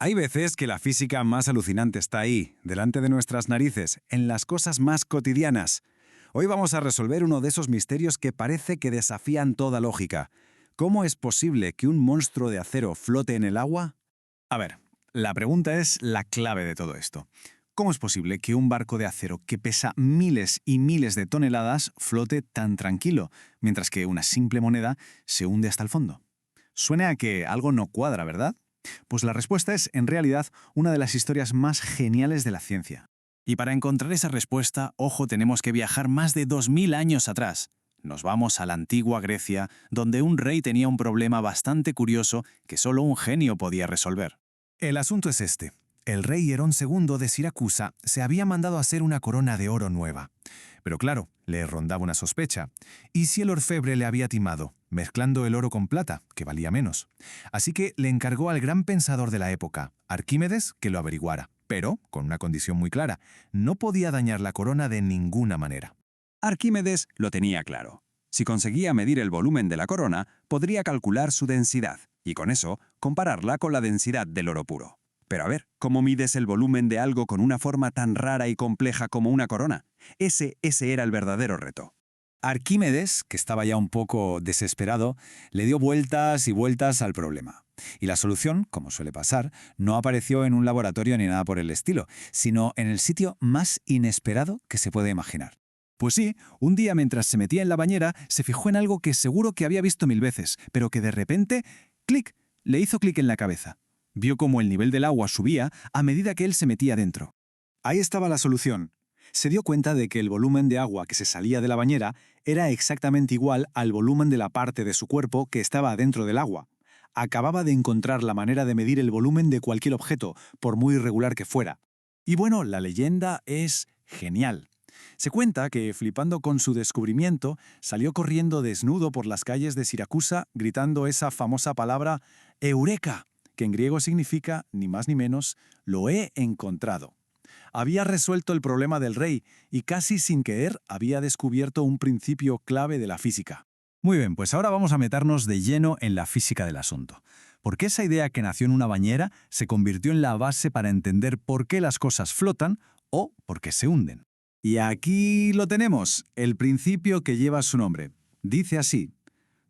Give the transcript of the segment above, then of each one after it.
Hay veces que la física más alucinante está ahí, delante de nuestras narices, en las cosas más cotidianas. Hoy vamos a resolver uno de esos misterios que parece que desafían toda lógica. ¿Cómo es posible que un monstruo de acero flote en el agua? A ver, la pregunta es la clave de todo esto. ¿Cómo es posible que un barco de acero que pesa miles y miles de toneladas flote tan tranquilo, mientras que una simple moneda se hunde hasta el fondo? Suena a que algo no cuadra, ¿verdad? Pues la respuesta es, en realidad, una de las historias más geniales de la ciencia. Y para encontrar esa respuesta, ojo, tenemos que viajar más de 2000 años atrás. Nos vamos a la antigua Grecia, donde un rey tenía un problema bastante curioso que solo un genio podía resolver. El asunto es este. El rey Herón II de Siracusa se había mandado hacer una corona de oro nueva. Pero claro, le rondaba una sospecha. ¿Y si el orfebre le había timado, mezclando el oro con plata, que valía menos? Así que le encargó al gran pensador de la época, Arquímedes, que lo averiguara. Pero, con una condición muy clara, no podía dañar la corona de ninguna manera. Arquímedes lo tenía claro. Si conseguía medir el volumen de la corona, podría calcular su densidad, y con eso compararla con la densidad del oro puro. Pero a ver, ¿cómo mides el volumen de algo con una forma tan rara y compleja como una corona? Ese era el verdadero reto. Arquímedes, que estaba ya un poco desesperado, le dio vueltas y vueltas al problema. Y la solución, como suele pasar, no apareció en un laboratorio ni nada por el estilo, sino en el sitio más inesperado que se puede imaginar. Pues sí, un día mientras se metía en la bañera, se fijó en algo que seguro que había visto 1000 veces, pero que de repente, ¡clic!, le hizo clic en la cabeza. Vio cómo el nivel del agua subía a medida que él se metía dentro. Ahí estaba la solución. Se dio cuenta de que el volumen de agua que se salía de la bañera era exactamente igual al volumen de la parte de su cuerpo que estaba dentro del agua. Acababa de encontrar la manera de medir el volumen de cualquier objeto, por muy irregular que fuera. Y bueno, la leyenda es genial. Se cuenta que, flipando con su descubrimiento, salió corriendo desnudo por las calles de Siracusa gritando esa famosa palabra ¡Eureka!, que en griego significa, ni más ni menos, lo he encontrado. Había resuelto el problema del rey y casi sin querer había descubierto un principio clave de la física. Muy bien, pues ahora vamos a meternos de lleno en la física del asunto. ¿Por qué esa idea que nació en una bañera se convirtió en la base para entender por qué las cosas flotan o por qué se hunden? Y aquí lo tenemos, el principio que lleva su nombre. Dice así: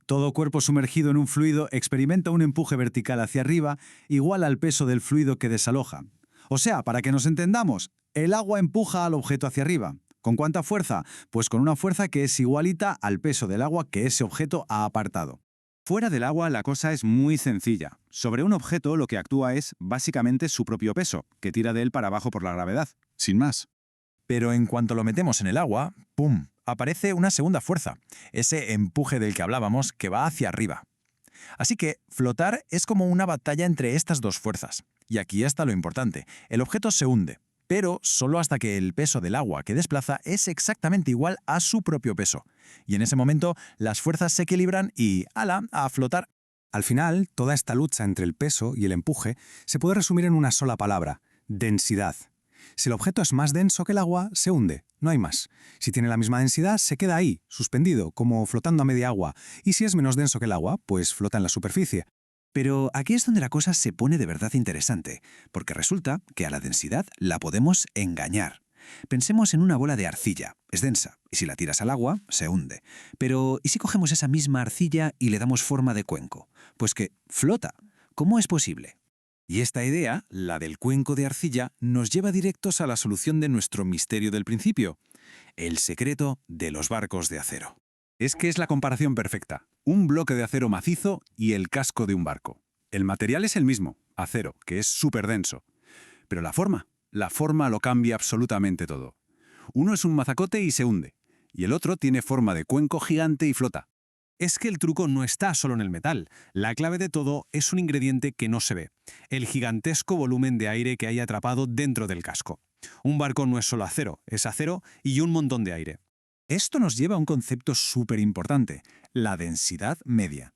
todo cuerpo sumergido en un fluido experimenta un empuje vertical hacia arriba igual al peso del fluido que desaloja. O sea, para que nos entendamos, el agua empuja al objeto hacia arriba. ¿Con cuánta fuerza? Pues con una fuerza que es igualita al peso del agua que ese objeto ha apartado. Fuera del agua la cosa es muy sencilla. Sobre un objeto lo que actúa es básicamente su propio peso, que tira de él para abajo por la gravedad, sin más. Pero en cuanto lo metemos en el agua, ¡pum!, aparece una segunda fuerza, ese empuje del que hablábamos que va hacia arriba. Así que flotar es como una batalla entre estas dos fuerzas. Y aquí está lo importante, el objeto se hunde, pero solo hasta que el peso del agua que desplaza es exactamente igual a su propio peso. Y en ese momento las fuerzas se equilibran y ¡hala!, a flotar. Al final, toda esta lucha entre el peso y el empuje se puede resumir en una sola palabra: densidad. Si el objeto es más denso que el agua, se hunde, no hay más. Si tiene la misma densidad, se queda ahí, suspendido, como flotando a media agua. Y si es menos denso que el agua, pues flota en la superficie. Pero aquí es donde la cosa se pone de verdad interesante, porque resulta que a la densidad la podemos engañar. Pensemos en una bola de arcilla, es densa, y si la tiras al agua, se hunde. Pero, ¿y si cogemos esa misma arcilla y le damos forma de cuenco? Pues que flota. ¿Cómo es posible? Y esta idea, la del cuenco de arcilla, nos lleva directos a la solución de nuestro misterio del principio: el secreto de los barcos de acero. Es que es la comparación perfecta: un bloque de acero macizo y el casco de un barco. El material es el mismo, acero, que es súper denso. Pero la forma lo cambia absolutamente todo. Uno es un mazacote y se hunde, y el otro tiene forma de cuenco gigante y flota. Es que el truco no está solo en el metal. La clave de todo es un ingrediente que no se ve: el gigantesco volumen de aire que hay atrapado dentro del casco. Un barco no es solo acero, es acero y un montón de aire. Esto nos lleva a un concepto súper importante: la densidad media.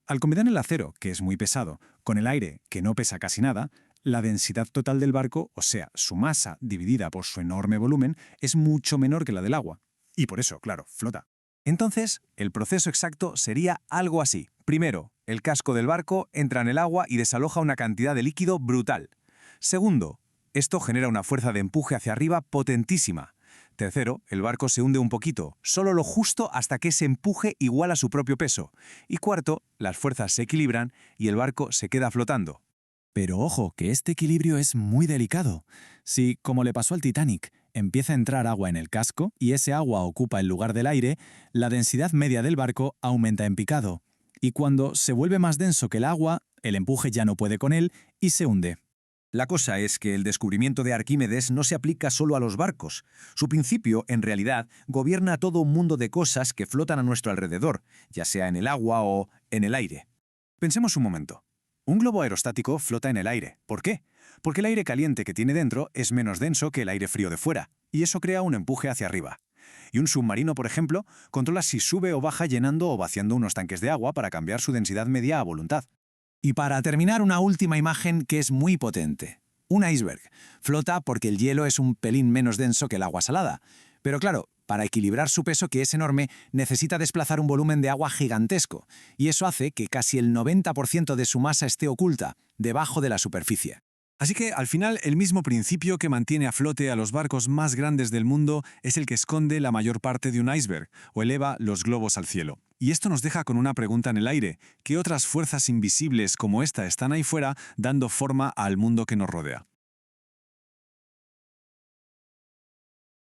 Al combinar el acero, que es muy pesado, con el aire, que no pesa casi nada, la densidad total del barco, o sea, su masa dividida por su enorme volumen, es mucho menor que la del agua. Y por eso, claro, flota. Entonces, el proceso exacto sería algo así. Primero, el casco del barco entra en el agua y desaloja una cantidad de líquido brutal. Segundo, esto genera una fuerza de empuje hacia arriba potentísima. Tercero, el barco se hunde un poquito, solo lo justo hasta que ese empuje iguala su propio peso. Y cuarto, las fuerzas se equilibran y el barco se queda flotando. Pero ojo, que este equilibrio es muy delicado. Si, como le pasó al Titanic, empieza a entrar agua en el casco y ese agua ocupa el lugar del aire, la densidad media del barco aumenta en picado. Y cuando se vuelve más denso que el agua, el empuje ya no puede con él y se hunde. La cosa es que el descubrimiento de Arquímedes no se aplica solo a los barcos. Su principio, en realidad, gobierna a todo un mundo de cosas que flotan a nuestro alrededor, ya sea en el agua o en el aire. Pensemos un momento. Un globo aerostático flota en el aire. ¿Por qué? Porque el aire caliente que tiene dentro es menos denso que el aire frío de fuera, y eso crea un empuje hacia arriba. Y un submarino, por ejemplo, controla si sube o baja llenando o vaciando unos tanques de agua para cambiar su densidad media a voluntad. Y para terminar, una última imagen que es muy potente. Un iceberg. Flota porque el hielo es un pelín menos denso que el agua salada. Pero claro, para equilibrar su peso, que es enorme, necesita desplazar un volumen de agua gigantesco. Y eso hace que casi el 90% de su masa esté oculta, debajo de la superficie. Así que, al final, el mismo principio que mantiene a flote a los barcos más grandes del mundo es el que esconde la mayor parte de un iceberg, o eleva los globos al cielo. Y esto nos deja con una pregunta en el aire. ¿Qué otras fuerzas invisibles como esta están ahí fuera dando forma al mundo que nos rodea?